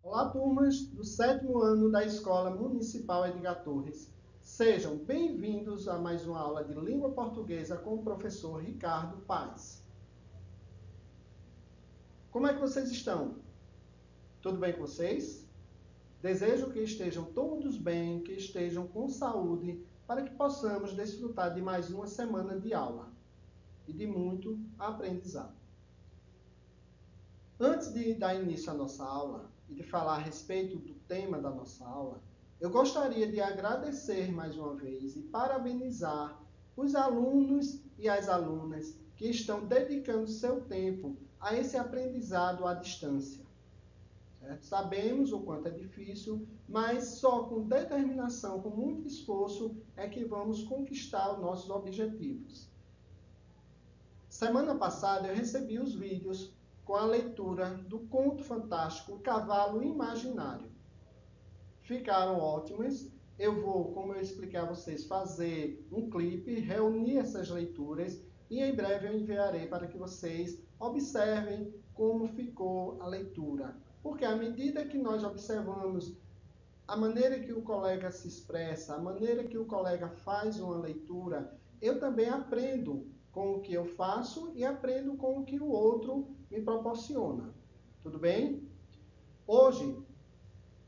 Olá, turmas do 7º ano da Escola Municipal Edgar Torres. Sejam bem-vindos a mais uma aula de língua portuguesa com o professor Ricardo Paes. Como é que vocês estão? Tudo bem com vocês? Desejo que estejam todos bem, que estejam com saúde, para que possamos desfrutar de mais uma semana de aula e de muito aprendizado. Antes de dar início à nossa aula e de falar a respeito do tema da nossa aula, eu gostaria de agradecer mais uma vez e parabenizar os alunos e as alunas que estão dedicando seu tempo a esse aprendizado à distância. Certo? Sabemos o quanto é difícil, mas só com determinação, com muito esforço, é que vamos conquistar os nossos objetivos. Semana passada eu recebi os vídeos com a leitura do conto fantástico O Cavalo Imaginário. Ficaram ótimas. Eu vou, como eu expliquei a vocês, fazer um clipe, reunir essas leituras e em breve eu enviarei para que vocês observem como ficou a leitura. Porque à medida que nós observamos a maneira que o colega se expressa, a maneira que o colega faz uma leitura, eu também aprendo com o que eu faço e aprendo com o que o outro me proporciona. Tudo bem? Hoje,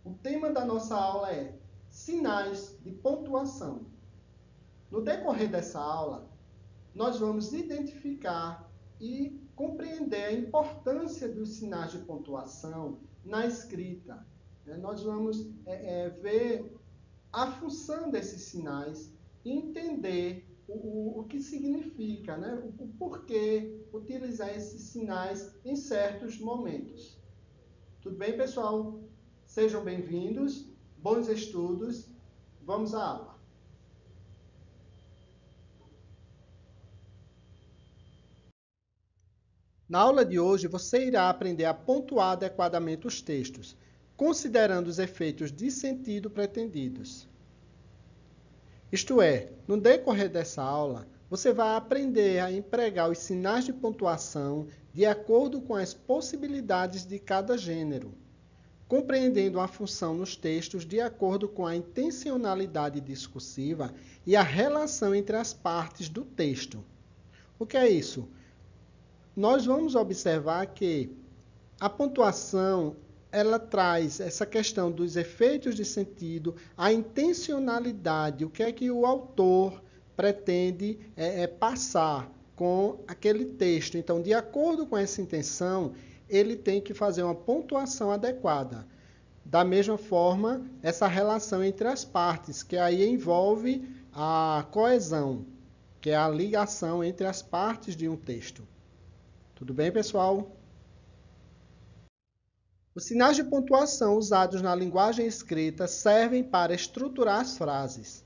o tema da nossa aula é sinais de pontuação. No decorrer dessa aula, nós vamos identificar e compreender a importância dos sinais de pontuação na escrita. Nós vamos ver a função desses sinais e entender o que significa, né? O porquê utilizar esses sinais em certos momentos. Tudo bem, pessoal? Sejam bem-vindos, bons estudos, vamos à aula. Na aula de hoje, você irá aprender a pontuar adequadamente os textos, considerando os efeitos de sentido pretendidos. Isto é, no decorrer dessa aula, você vai aprender a empregar os sinais de pontuação de acordo com as possibilidades de cada gênero, compreendendo a função nos textos de acordo com a intencionalidade discursiva e a relação entre as partes do texto. O que é isso? Nós vamos observar que a pontuação ela traz essa questão dos efeitos de sentido, a intencionalidade, o que é que o autor pretende passar com aquele texto. Então, de acordo com essa intenção, ele tem que fazer uma pontuação adequada. Da mesma forma, essa relação entre as partes, que aí envolve a coesão, que é a ligação entre as partes de um texto. Tudo bem, pessoal? Os sinais de pontuação usados na linguagem escrita servem para estruturar as frases,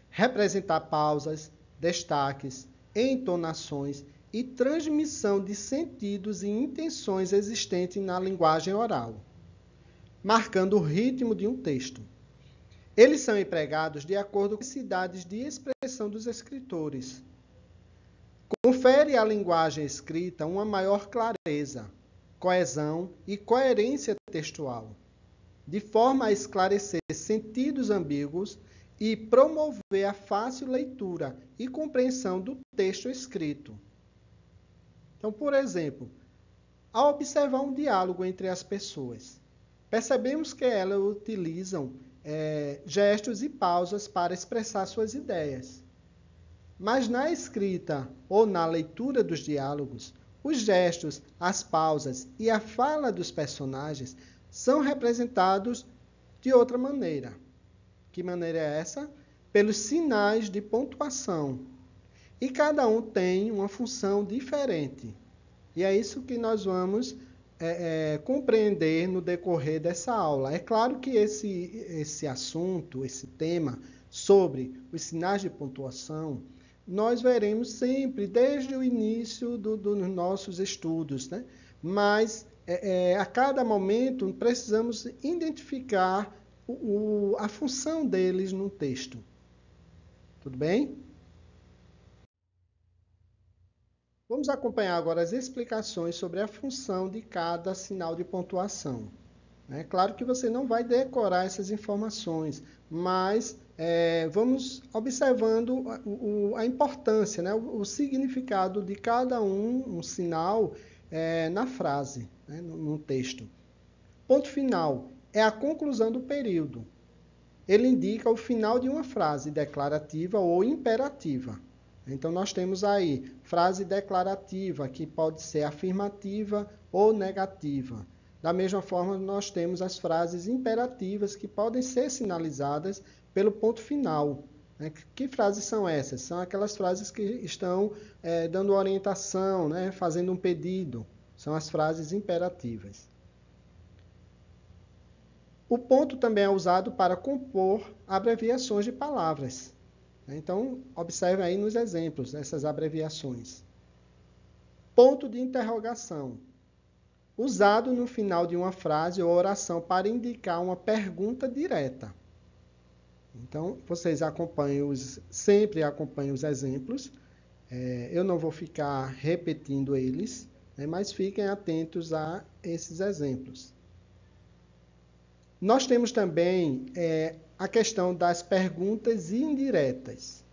representar pausas, destaques, entonações e transmissão de sentidos e intenções existentes na linguagem oral, marcando o ritmo de um texto. Eles são empregados de acordo com as necessidades de expressão dos escritores. Confere à linguagem escrita uma maior clareza, coesão e coerência textual, de forma a esclarecer sentidos ambíguos e promover a fácil leitura e compreensão do texto escrito. Então, por exemplo, ao observar um diálogo entre as pessoas, percebemos que elas utilizam gestos e pausas para expressar suas ideias. Mas na escrita ou na leitura dos diálogos, os gestos, as pausas e a fala dos personagens são representados de outra maneira. Que maneira é essa? Pelos sinais de pontuação. E cada um tem uma função diferente. E é isso que nós vamos compreender no decorrer dessa aula. É claro que esse assunto, esse tema sobre os sinais de pontuação, nós veremos sempre, desde o início dos nossos estudos, né? Mas a cada momento precisamos identificar a função deles no texto. Tudo bem? Vamos acompanhar agora as explicações sobre a função de cada sinal de pontuação. É claro que você não vai decorar essas informações, mas vamos observando a importância, né, o significado de cada um sinal na frase, né, no texto. Ponto final é a conclusão do período. Ele indica o final de uma frase declarativa ou imperativa. Então, nós temos aí frase declarativa, que pode ser afirmativa ou negativa. Da mesma forma, nós temos as frases imperativas, que podem ser sinalizadas pelo ponto final. Que frases são essas? São aquelas frases que estão dando orientação, né, fazendo um pedido. São as frases imperativas. O ponto também é usado para compor abreviações de palavras. Então, observe aí nos exemplos essas abreviações. Ponto de interrogação. Usado no final de uma frase ou oração para indicar uma pergunta direta. Então, vocês sempre acompanhem os exemplos. Eu não vou ficar repetindo eles, mas fiquem atentos a esses exemplos. Nós temos também a questão das perguntas indiretas.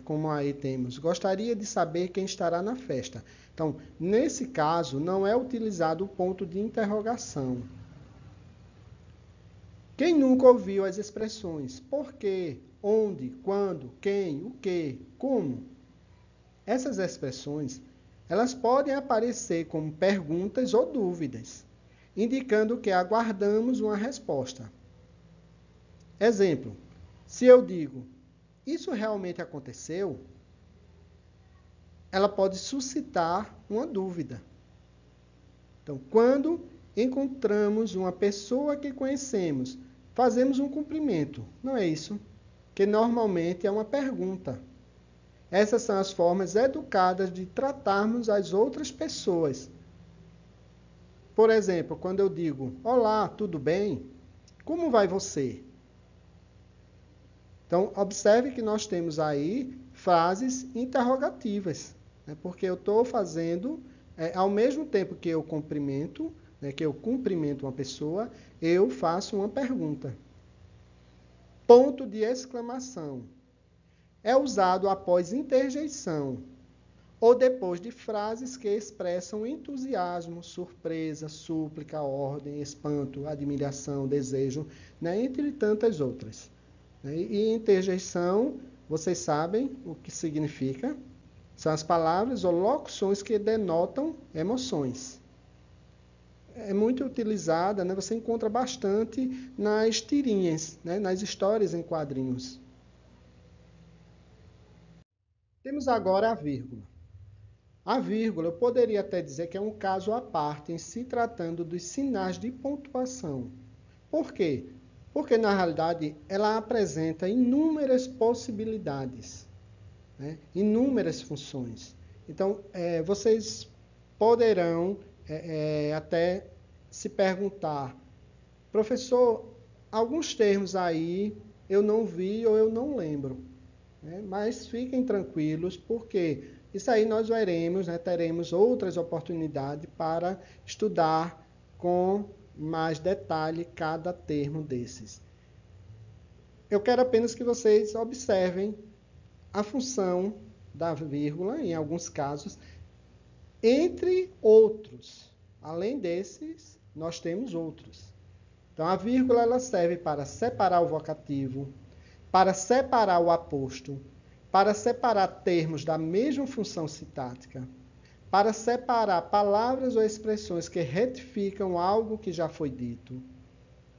Como aí temos, gostaria de saber quem estará na festa. Então, nesse caso, não é utilizado o ponto de interrogação. Quem nunca ouviu as expressões por quê, onde, quando, quem, o que, como? Essas expressões, elas podem aparecer como perguntas ou dúvidas, indicando que aguardamos uma resposta. Exemplo, se eu digo, isso realmente aconteceu? Ela pode suscitar uma dúvida. Então, quando encontramos uma pessoa que conhecemos, fazemos um cumprimento, não é isso? Que normalmente é uma pergunta. Essas são as formas educadas de tratarmos as outras pessoas. Por exemplo, quando eu digo, olá, tudo bem? Como vai você? Então, observe que nós temos aí frases interrogativas, porque eu estou fazendo, ao mesmo tempo que eu cumprimento, que eu cumprimento uma pessoa, eu faço uma pergunta. Ponto de exclamação. É usado após interjeição, ou depois de frases que expressam entusiasmo, surpresa, súplica, ordem, espanto, admiração, desejo, entre tantas outras. E interjeição, vocês sabem o que significa? São as palavras ou locuções que denotam emoções. É muito utilizada, você encontra bastante nas tirinhas, nas histórias em quadrinhos. Temos agora a vírgula. A vírgula, eu poderia até dizer que é um caso à parte em se tratando dos sinais de pontuação. Por quê? Porque, na realidade, ela apresenta inúmeras possibilidades, inúmeras funções. Então, vocês poderão até se perguntar, professor, alguns termos aí eu não vi ou eu não lembro. Mas fiquem tranquilos, porque isso aí nós veremos, teremos outras oportunidades para estudar com mais detalhe cada termo desses. Eu quero apenas que vocês observem a função da vírgula, em alguns casos, entre outros. Além desses, nós temos outros. Então, a vírgula ela serve para separar o vocativo, para separar o aposto, para separar termos da mesma função sintática, para separar palavras ou expressões que retificam algo que já foi dito,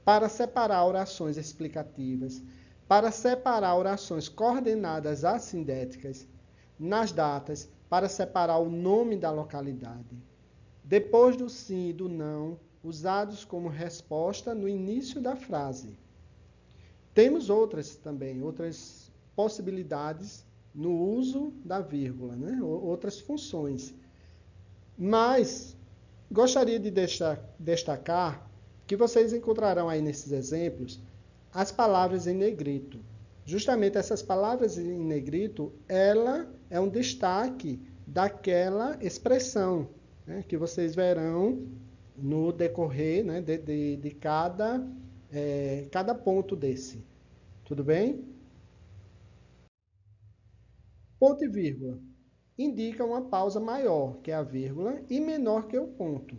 para separar orações explicativas, para separar orações coordenadas assindéticas, nas datas, para separar o nome da localidade. Depois do sim e do não, usados como resposta no início da frase. Temos outras também, outras possibilidades no uso da vírgula, outras funções. Mas gostaria de destacar que vocês encontrarão aí nesses exemplos as palavras em negrito. Justamente essas palavras em negrito, ela é um destaque daquela expressão, que vocês verão no decorrer, né, de cada ponto desse. Tudo bem? Ponto e vírgula. Indica uma pausa maior que a vírgula e menor que o ponto.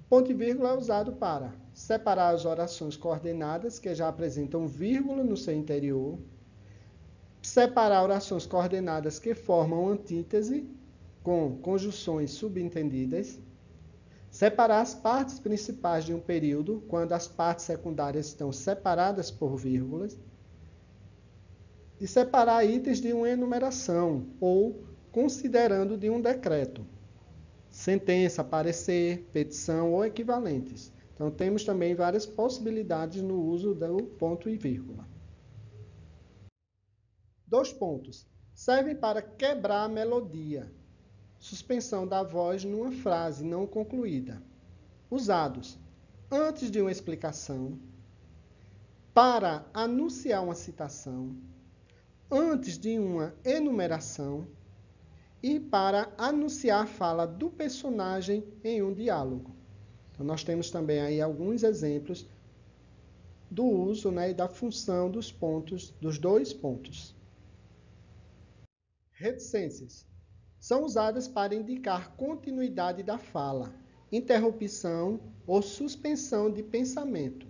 Ponto e vírgula é usado para separar as orações coordenadas que já apresentam vírgula no seu interior, separar orações coordenadas que formam antítese com conjunções subentendidas, separar as partes principais de um período quando as partes secundárias estão separadas por vírgulas, e separar itens de uma enumeração ou considerando de um decreto. Sentença, parecer, petição ou equivalentes. Então, temos também várias possibilidades no uso do ponto e vírgula. 2 pontos. Servem para quebrar a melodia. Suspensão da voz numa frase não concluída. Usados antes de uma explicação, para anunciar uma citação, antes de uma enumeração e para anunciar a fala do personagem em um diálogo. Então, nós temos também aí alguns exemplos do uso, né, e da função dos pontos, dos 2 pontos. Reticências. São usadas para indicar continuidade da fala, interrupção ou suspensão de pensamento.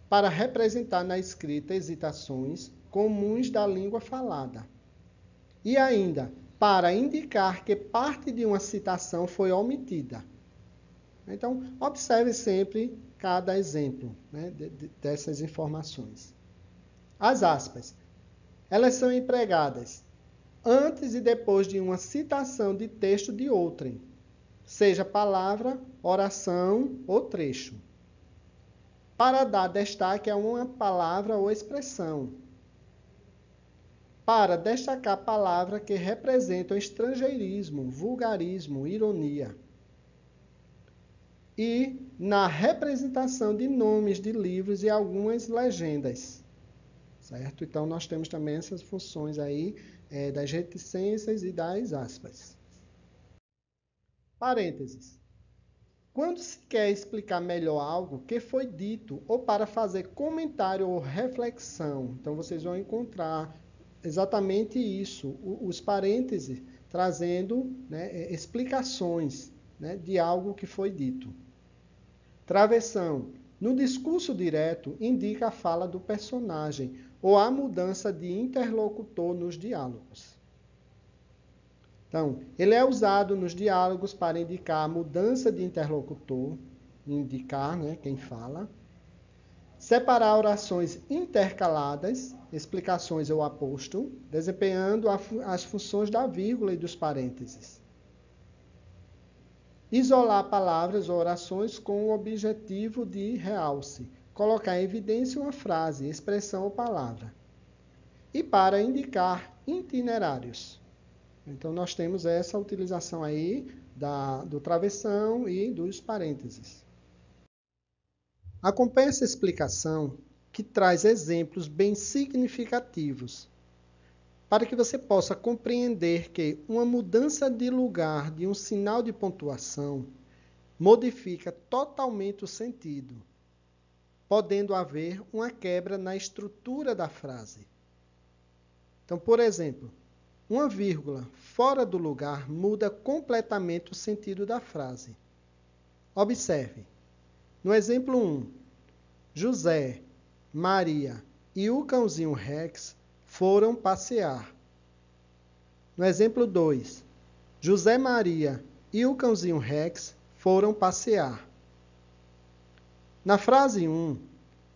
Para representar na escrita hesitações comuns da língua falada. E ainda, para indicar que parte de uma citação foi omitida. Então, observe sempre cada exemplo, né, dessas informações. As aspas. Elas são empregadas antes e depois de uma citação de texto de outrem, seja palavra, oração ou trecho, para dar destaque a uma palavra ou expressão, para destacar palavras que representam estrangeirismo, vulgarismo, ironia, e na representação de nomes de livros e algumas legendas. Certo? Então, nós temos também essas funções aí das reticências e das aspas. Parênteses. Quando se quer explicar melhor algo que foi dito ou para fazer comentário ou reflexão, então vocês vão encontrar exatamente isso, os parênteses trazendo, né, explicações, né, de algo que foi dito. Travessão. No discurso direto, indica a fala do personagem ou a mudança de interlocutor nos diálogos. Então, ele é usado nos diálogos para indicar a mudança de interlocutor, indicar, né, quem fala. Separar orações intercaladas, explicações ou aposto, desempenhando as funções da vírgula e dos parênteses. Isolar palavras ou orações com o objetivo de realce, colocar em evidência uma frase, expressão ou palavra. E para indicar itinerários. Então, nós temos essa utilização aí do travessão e dos parênteses. Acompanhe essa explicação que traz exemplos bem significativos para que você possa compreender que uma mudança de lugar de um sinal de pontuação modifica totalmente o sentido, podendo haver uma quebra na estrutura da frase. Então, por exemplo, uma vírgula fora do lugar muda completamente o sentido da frase. Observe. No exemplo 1, José, Maria e o cãozinho Rex foram passear. No exemplo 2, José, Maria e o cãozinho Rex foram passear. Na frase 1,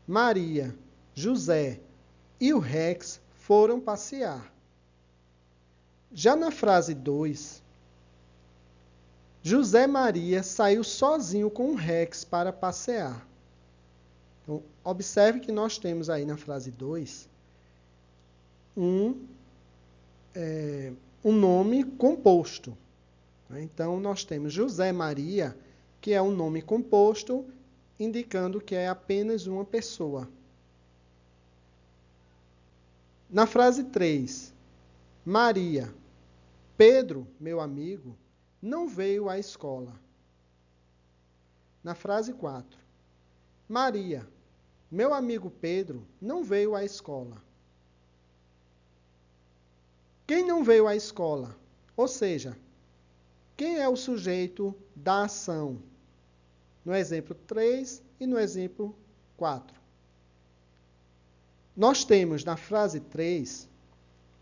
Maria, José e o Rex foram passear. Já na frase 2, José Maria saiu sozinho com o Rex para passear. Então, observe que nós temos aí na frase 2 um nome composto. Então, nós temos José Maria, que é um nome composto, indicando que é apenas uma pessoa. Na frase 3, Maria, Pedro, meu amigo, não veio à escola. Na frase 4. Maria, meu amigo Pedro, não veio à escola. Quem não veio à escola? Ou seja, quem é o sujeito da ação? No exemplo 3 e no exemplo 4. Nós temos na frase 3,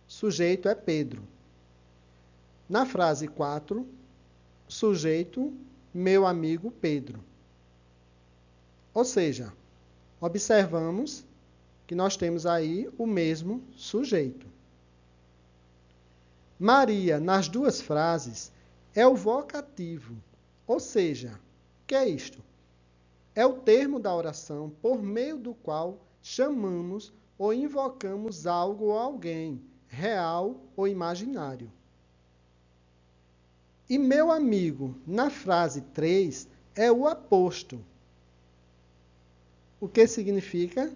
sujeito é Pedro. Na frase 4, sujeito, meu amigo Pedro. Ou seja, observamos que nós temos aí o mesmo sujeito. Maria, nas duas frases, é o vocativo. Ou seja, o que é isto? É o termo da oração por meio do qual chamamos ou invocamos algo ou alguém, real ou imaginário. E meu amigo, na frase 3, é o aposto. O que significa?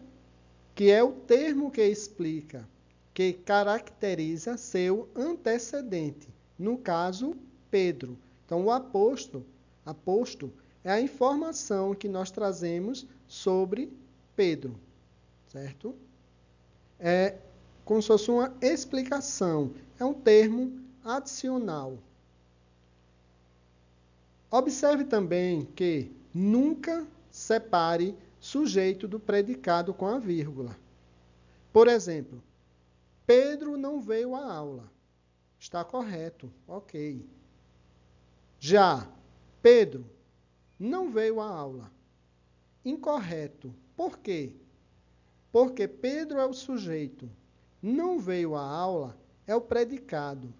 Que é o termo que explica, que caracteriza seu antecedente. No caso, Pedro. Então, o aposto é a informação que nós trazemos sobre Pedro, certo? É como se fosse uma explicação, é um termo adicional. Observe também que nunca separe sujeito do predicado com a vírgula. Por exemplo, Pedro não veio à aula. Está correto, ok. Já Pedro não veio à aula. Incorreto. Por quê? Porque Pedro é o sujeito. Não veio à aula é o predicado.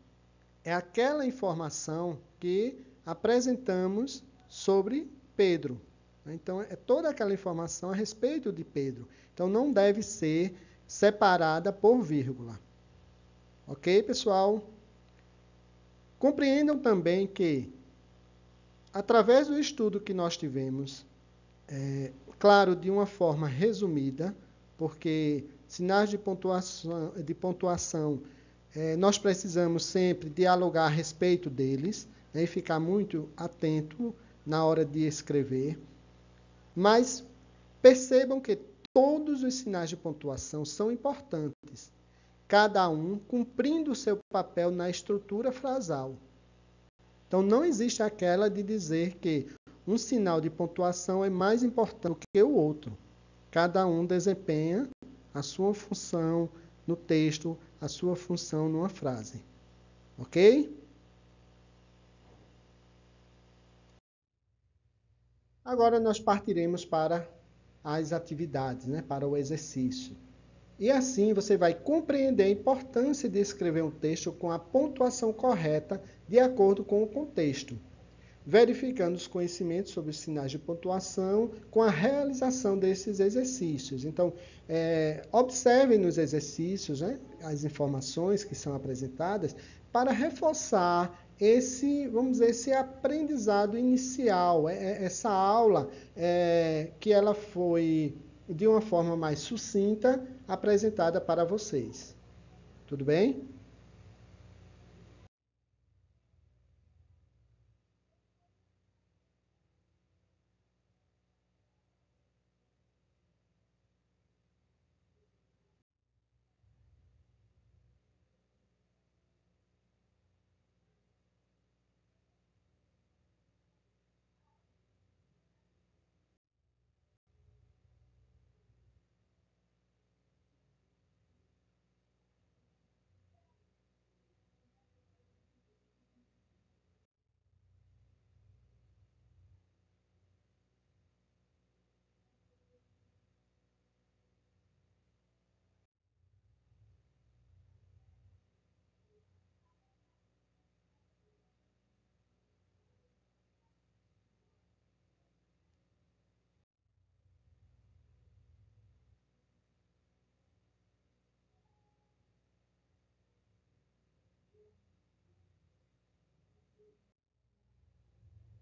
É aquela informação que apresentamos sobre Pedro. Então, é toda aquela informação a respeito de Pedro. Então, não deve ser separada por vírgula. Ok, pessoal? Compreendam também que, através do estudo que nós tivemos, claro, de uma forma resumida, porque sinais de pontuação nós precisamos sempre dialogar a respeito deles, e ficar muito atento na hora de escrever. Mas percebam que todos os sinais de pontuação são importantes, cada um cumprindo o seu papel na estrutura frasal. Então, não existe aquela de dizer que um sinal de pontuação é mais importante que o outro. Cada um desempenha a sua função no texto, a sua função numa frase. Ok? Agora nós partiremos para as atividades, para o exercício. E assim você vai compreender a importância de escrever um texto com a pontuação correta de acordo com o contexto, verificando os conhecimentos sobre os sinais de pontuação com a realização desses exercícios. Então, observem nos exercícios as informações que são apresentadas para reforçar esse aprendizado inicial, essa aula que ela foi, de uma forma mais sucinta, apresentada para vocês. Tudo bem?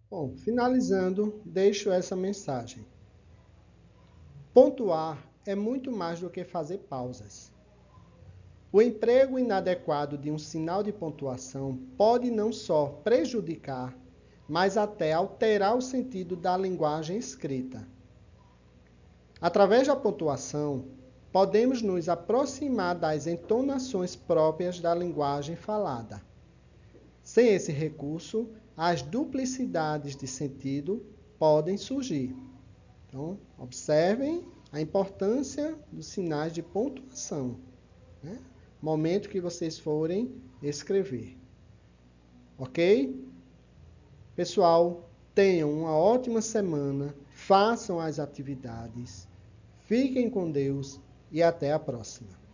Bom, finalizando, deixo essa mensagem. Pontuar é muito mais do que fazer pausas. O emprego inadequado de um sinal de pontuação pode não só prejudicar, mas até alterar o sentido da linguagem escrita. Através da pontuação, podemos nos aproximar das entonações próprias da linguagem falada. Sem esse recurso, as duplicidades de sentido podem surgir. Então, observem a importância dos sinais de pontuação, né? Momento que vocês forem escrever. Ok? Pessoal, tenham uma ótima semana, façam as atividades, fiquem com Deus e até a próxima.